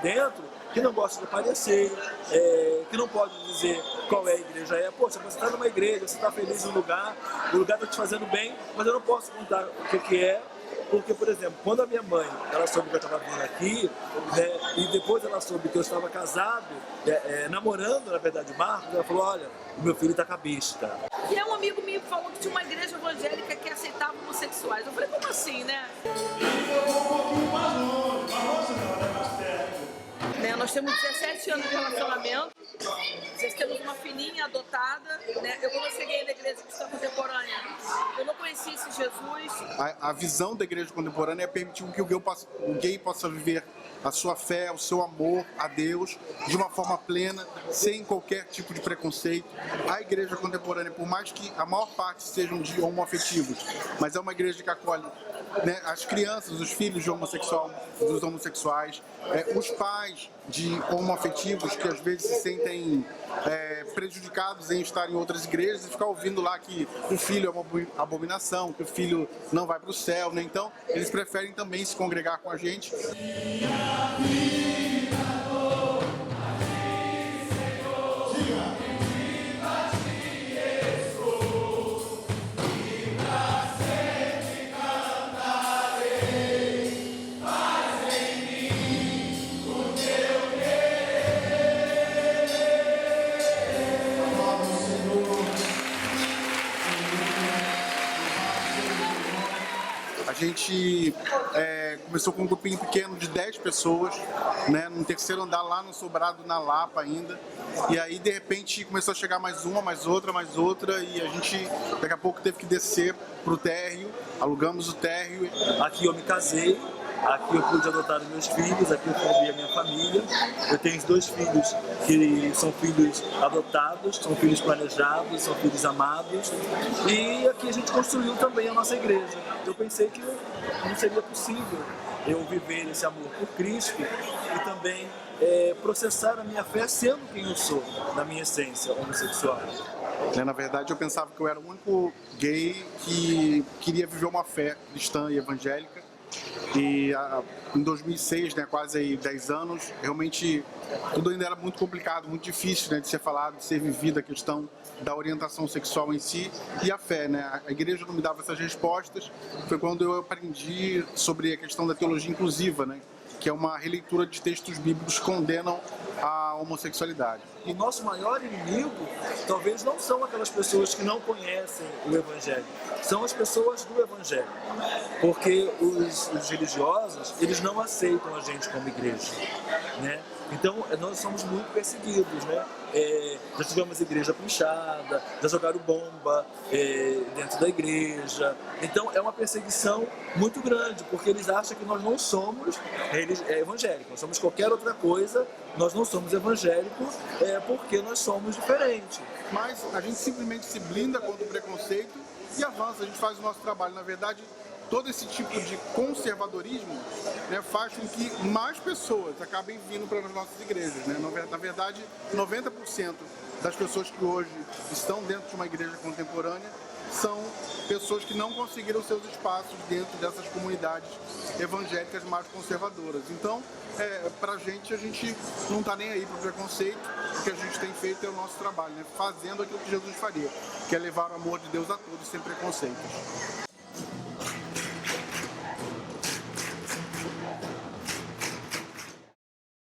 dentro que não gosta de aparecer, que não pode dizer qual é a igreja é. Poxa, você está numa igreja, você está feliz no lugar, o lugar está te fazendo bem, mas eu não posso contar o que é. Porque, por exemplo, quando a minha mãe, ela soube que eu estava vindo aqui, né, e depois ela soube que eu estava casado, namorando, na verdade, Marcos, ela falou, olha, o meu filho está com a besta. E um amigo me falou que tinha uma igreja evangélica que aceitava homossexuais. Eu falei, como assim, né? Nós temos 17 anos de relacionamento, já temos uma filhinha adotada, né? Eu, quando eu cheguei na igreja cristã contemporânea, eu não conhecia esse Jesus. A visão da igreja contemporânea é permitir que o gay possa viver a sua fé, o seu amor a Deus de uma forma plena, sem qualquer tipo de preconceito. A igreja contemporânea, por mais que a maior parte sejam de homoafetivos, mas é uma igreja que acolhe, né, as crianças, os filhos de dos homossexuais, os pais de homoafetivos que às vezes se sentem prejudicados em estar em outras igrejas e ficar ouvindo lá que o filho é uma abominação, que o filho não vai para o céu, né? Então eles preferem também se congregar com a gente. A gente começou com um grupinho pequeno de 10 pessoas, né, no terceiro andar lá no Sobrado, na Lapa ainda. E aí, de repente, começou a chegar mais uma, mais outra, e a gente, daqui a pouco, teve que descer pro térreo, alugamos o térreo. Aqui eu me casei, aqui eu pude adotar os meus filhos, aqui eu formei a minha família. Eu tenho 2 filhos que são filhos adotados, são filhos planejados, são filhos amados. E aqui a gente construiu também a nossa igreja. Eu pensei que não seria possível eu viver esse amor por Cristo e também processar a minha fé sendo quem eu sou, na minha essência homossexual. Na verdade, eu pensava que eu era o único gay que queria viver uma fé cristã e evangélica. E em 2006, né, quase aí 10 anos, realmente tudo ainda era muito complicado, muito difícil, né, de ser falado, de ser vivida a questão da orientação sexual em si e a fé, né? A igreja não me dava essas respostas. Foi quando eu aprendi sobre a questão da teologia inclusiva, né, que é uma releitura de textos bíblicos que condenam a homossexualidade. O nosso maior inimigo talvez não são aquelas pessoas que não conhecem o Evangelho, são as pessoas do Evangelho, porque os religiosos, eles não aceitam a gente como igreja, né? Então nós somos muito perseguidos, né? Já tivemos igreja pinchada, já jogaram bomba dentro da igreja. Então é uma perseguição muito grande, porque eles acham que nós não somos evangélicos, nós somos qualquer outra coisa, nós não somos evangélicos porque nós somos diferentes. Mas a gente simplesmente se blinda contra o preconceito e avança, a gente faz o nosso trabalho. Na verdade, todo esse tipo de conservadorismo, né, faz com que mais pessoas acabem vindo para as nossas igrejas, né? Na verdade, 90% das pessoas que hoje estão dentro de uma igreja contemporânea são pessoas que não conseguiram seus espaços dentro dessas comunidades evangélicas mais conservadoras. Então, pra a gente não está nem aí para o preconceito. O que a gente tem feito é o nosso trabalho, né? Fazendo aquilo que Jesus faria, que é levar o amor de Deus a todos sem preconceitos.